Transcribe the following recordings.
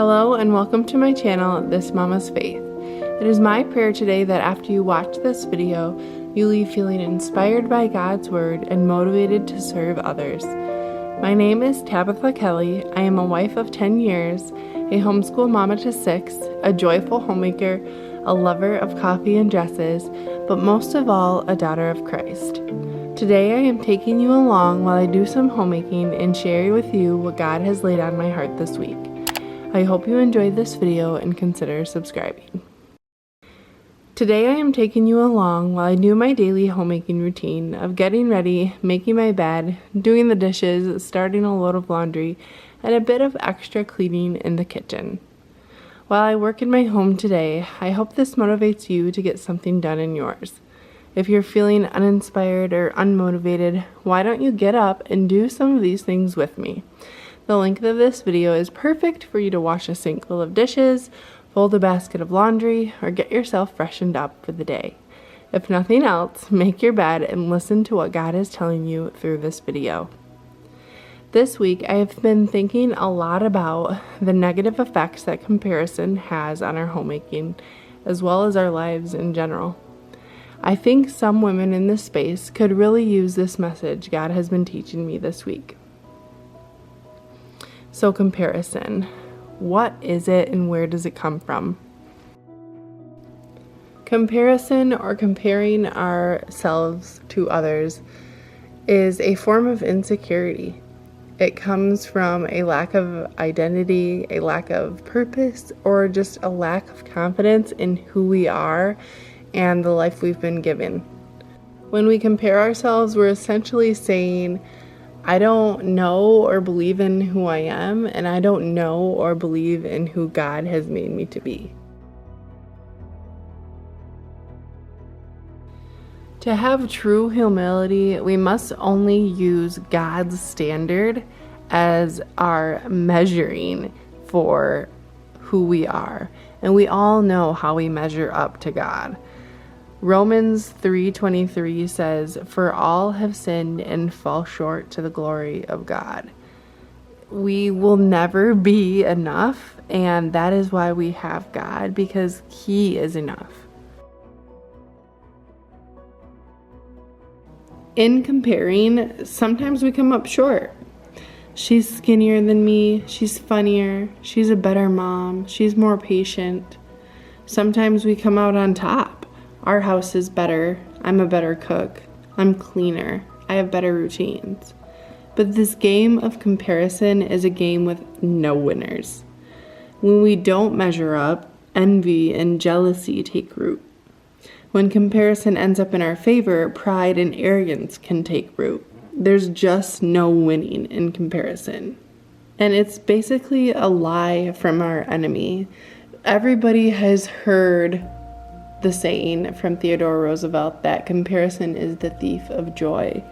Hello and welcome to my channel, This Mama's Faith. It is my prayer today that after you watch this video, you leave feeling inspired by God's Word and motivated to serve others. My name is Tabitha Kelly. I am a wife of 10 years, a homeschool mama to 6, a joyful homemaker, a lover of coffee and dresses, but most of all, a daughter of Christ. Today I am taking you along while I do some homemaking and share with you what God has laid on my heart this week. I hope you enjoyed this video and consider subscribing. Today I am taking you along while I do my daily homemaking routine of getting ready, making my bed, doing the dishes, starting a load of laundry, and a bit of extra cleaning in the kitchen. While I work in my home today, I hope this motivates you to get something done in yours. If you're feeling uninspired or unmotivated, why don't you get up and do some of these things with me? The length of this video is perfect for you to wash a sink full of dishes, fold a basket of laundry, or get yourself freshened up for the day. If nothing else, make your bed and listen to what God is telling you through this video. This week, I have been thinking a lot about the negative effects that comparison has on our homemaking, as well as our lives in general. I think some women in this space could really use this message God has been teaching me this week. So comparison, what is it and where does it come from? Comparison, or comparing ourselves to others, is a form of insecurity. It comes from a lack of identity, a lack of purpose, or just a lack of confidence in who we are and the life we've been given. When we compare ourselves, we're essentially saying, I don't know or believe in who I am, and I don't know or believe in who God has made me to be. To have true humility, we must only use God's standard as our measuring for who we are. And we all know how we measure up to God. Romans 3:23 says, "For all have sinned and fall short to the glory of God." We will never be enough, and that is why we have God, because He is enough. In comparing, sometimes we come up short. She's skinnier than me, she's funnier, she's a better mom, she's more patient. Sometimes we come out on top. Our house is better, I'm a better cook, I'm cleaner, I have better routines. But this game of comparison is a game with no winners. When we don't measure up, envy and jealousy take root. When comparison ends up in our favor, pride and arrogance can take root. There's just no winning in comparison. And it's basically a lie from our enemy. Everybody has heard the saying from Theodore Roosevelt that comparison is the thief of joy.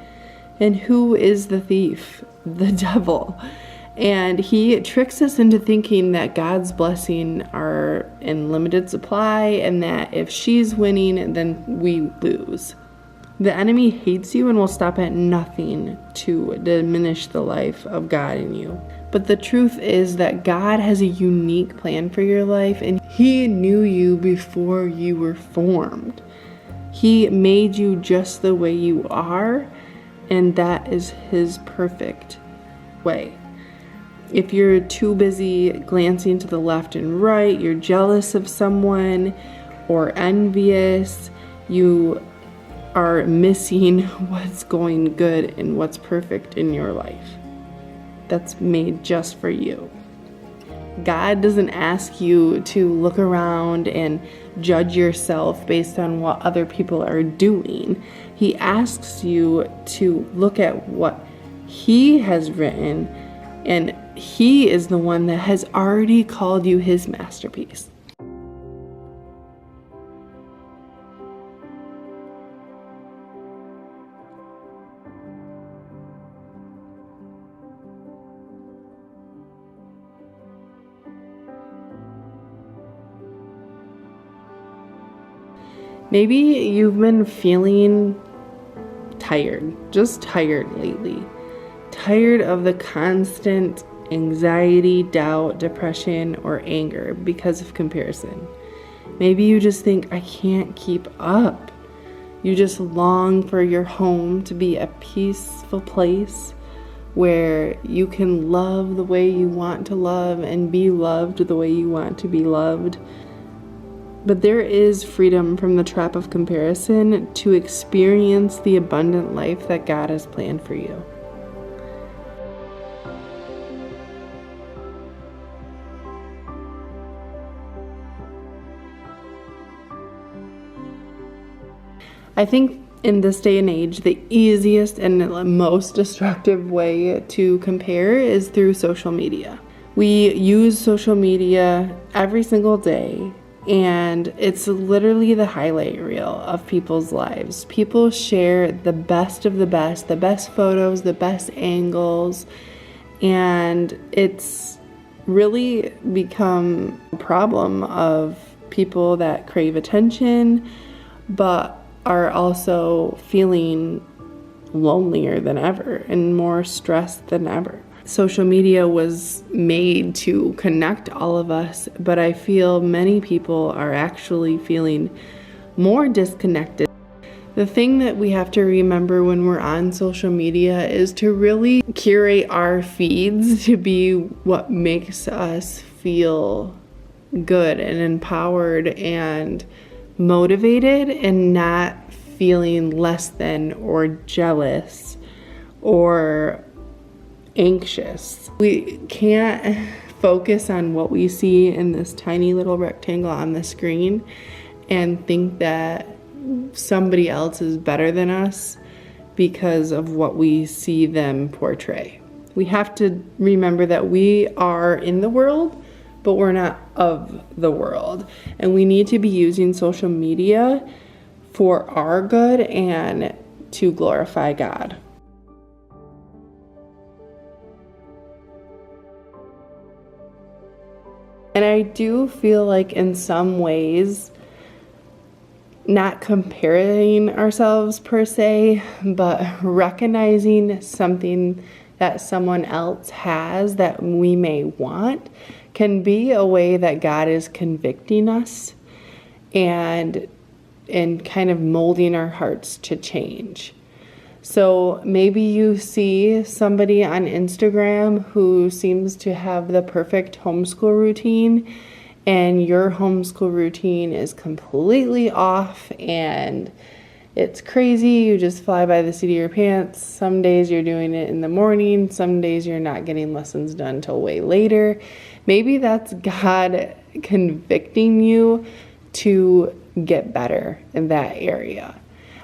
And who is the thief? The devil. And he tricks us into thinking that God's blessings are in limited supply and that if she's winning, then we lose. The enemy hates you and will stop at nothing to diminish the life of God in you. But the truth is that God has a unique plan for your life, and He knew you before you were formed. He made you just the way you are, and that is His perfect way. If you're too busy glancing to the left and right, you're jealous of someone or envious, you are missing what's going good and what's perfect in your life. That's made just for you. God doesn't ask you to look around and judge yourself based on what other people are doing. He asks you to look at what He has written, and He is the one that has already called you His masterpiece. Maybe you've been feeling tired, just tired lately. Tired of the constant anxiety, doubt, depression, or anger because of comparison. Maybe you just think, I can't keep up. You just long for your home to be a peaceful place where you can love the way you want to love and be loved the way you want to be loved. But there is freedom from the trap of comparison to experience the abundant life that God has planned for you. I think in this day and age, the easiest and most destructive way to compare is through social media. We use social media every single day, and it's literally the highlight reel of people's lives. People share the best of the best photos, the best angles, and it's really become a problem of people that crave attention, but are also feeling lonelier than ever and more stressed than ever. Social media was made to connect all of us, but I feel many people are actually feeling more disconnected. The thing that we have to remember when we're on social media is to really curate our feeds to be what makes us feel good and empowered and motivated, and not feeling less than or jealous or anxious. We can't focus on what we see in this tiny little rectangle on the screen and think that somebody else is better than us because of what we see them portray. We have to remember that we are in the world, but we're not of the world. And we need to be using social media for our good and to glorify God. And I do feel like in some ways, not comparing ourselves per se, but recognizing something that someone else has that we may want can be a way that God is convicting us and kind of molding our hearts to change. So maybe you see somebody on Instagram who seems to have the perfect homeschool routine, and your homeschool routine is completely off and it's crazy. You just fly by the seat of your pants. Some days you're doing it in the morning. Some days you're not getting lessons done till way later. Maybe that's God convicting you to get better in that area.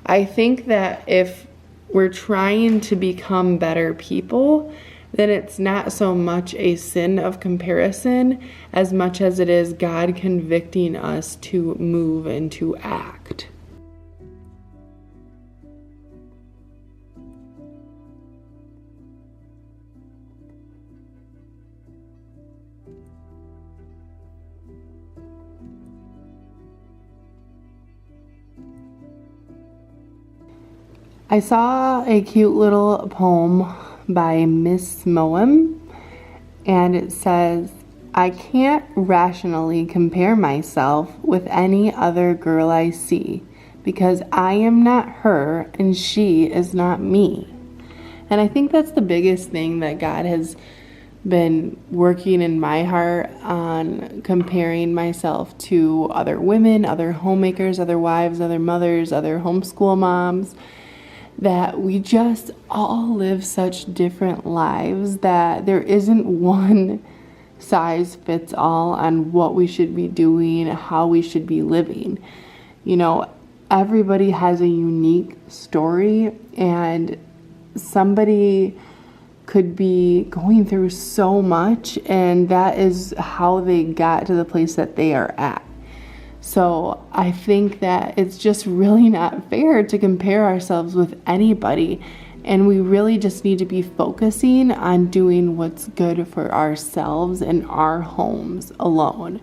I think that if we're trying to become better people, then it's not so much a sin of comparison as much as it is God convicting us to move and to act. I saw a cute little poem by Miss Moem, and it says, I can't rationally compare myself with any other girl I see because I am not her and she is not me. And I think that's the biggest thing that God has been working in my heart on, comparing myself to other women, other homemakers, other wives, other mothers, other homeschool moms, that we just all live such different lives that there isn't one size fits all on what we should be doing, how we should be living. You know, everybody has a unique story, and somebody could be going through so much, and that is how they got to the place that they are at. So I think that it's just really not fair to compare ourselves with anybody, and we really just need to be focusing on doing what's good for ourselves and our homes alone.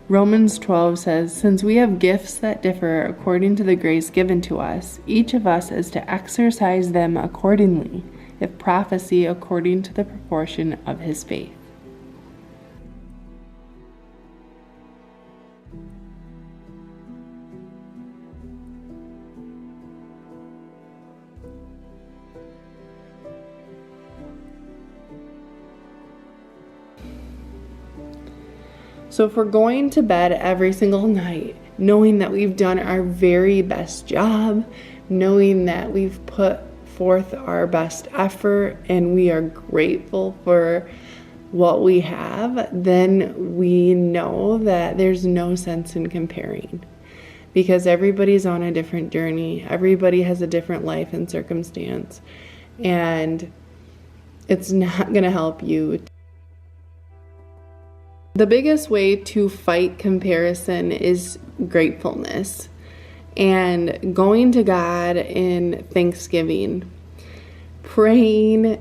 Romans 12 says, "Since we have gifts that differ according to the grace given to us, each of us is to exercise them accordingly, if prophecy according to the proportion of his faith." So if we're going to bed every single night, knowing that we've done our very best job, knowing that we've put forth our best effort and we are grateful for what we have, then we know that there's no sense in comparing, because everybody's on a different journey. Everybody has a different life and circumstance, and it's not going to help you. The biggest way to fight comparison is gratefulness and going to God in thanksgiving, praying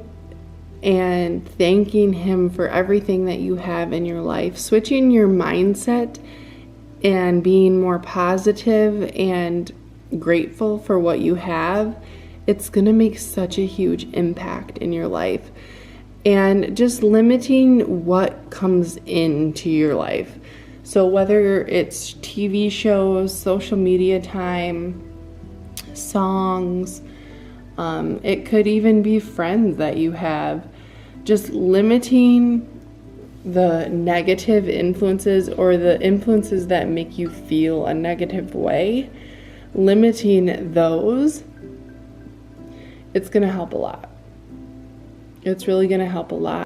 and thanking Him for everything that you have in your life, switching your mindset and being more positive and grateful for what you have. It's going to make such a huge impact in your life. And just limiting what comes into your life. So whether it's TV shows, social media time, songs, it could even be friends that you have. Just limiting the negative influences or the influences that make you feel a negative way, limiting those, it's going to help a lot. It's really going to help a lot.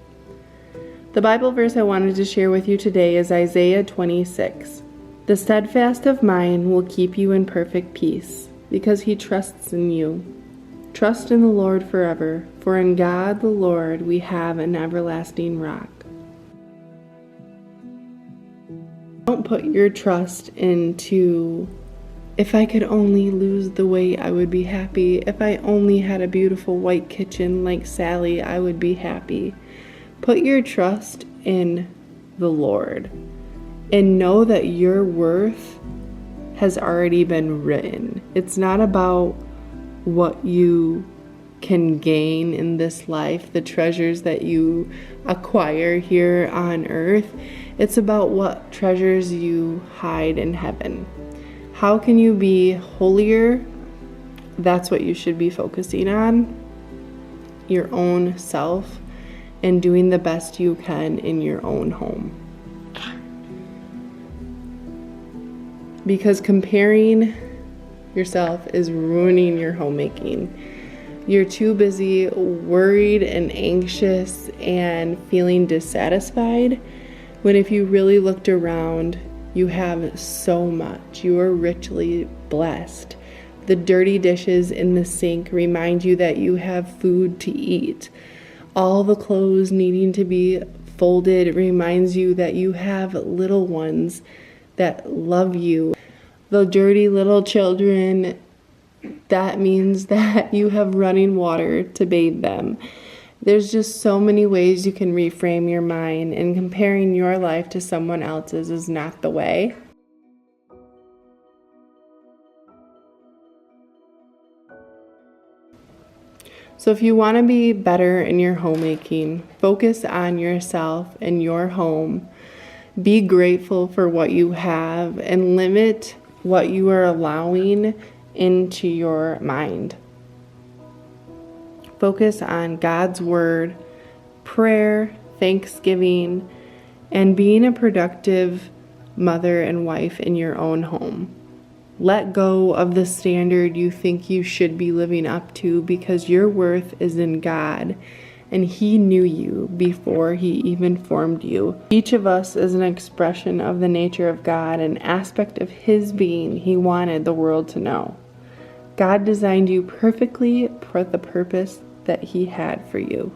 The Bible verse I wanted to share with you today is Isaiah 26. "The steadfast of mind will keep you in perfect peace, because he trusts in you. Trust in the Lord forever, for in God the Lord we have an everlasting rock." Don't put your trust into, if I could only lose the weight, I would be happy. If I only had a beautiful white kitchen like Sally, I would be happy. Put your trust in the Lord and know that your worth has already been written. It's not about what you can gain in this life, the treasures that you acquire here on earth. It's about what treasures you hide in heaven. How can you be holier? That's what you should be focusing on. Your own self and doing the best you can in your own home. Because comparing yourself is ruining your homemaking. You're too busy worried and anxious and feeling dissatisfied, when if you really looked around, you have so much. You are richly blessed. The dirty dishes in the sink remind you that you have food to eat. All the clothes needing to be folded reminds you that you have little ones that love you. The dirty little children, that means that you have running water to bathe them. There's just so many ways you can reframe your mind, and comparing your life to someone else's is not the way. So if you want to be better in your homemaking, focus on yourself and your home. Be grateful for what you have and limit what you are allowing into your mind. Focus on God's word, prayer, thanksgiving, and being a productive mother and wife in your own home. Let go of the standard you think you should be living up to, because your worth is in God, and He knew you before He even formed you. Each of us is an expression of the nature of God, an aspect of His being He wanted the world to know. God designed you perfectly for the purpose that He had for you.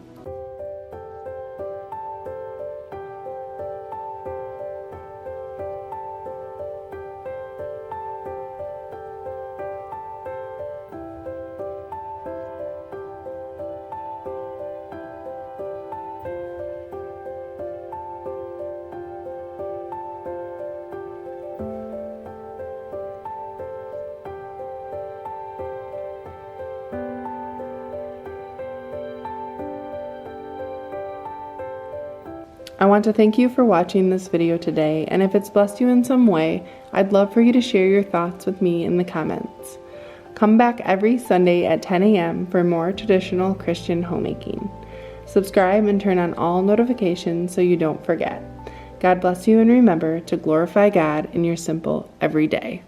I want to thank you for watching this video today, and if it's blessed you in some way, I'd love for you to share your thoughts with me in the comments. Come back every Sunday at 10 a.m. for more traditional Christian homemaking. Subscribe and turn on all notifications so you don't forget. God bless you, and remember to glorify God in your simple everyday.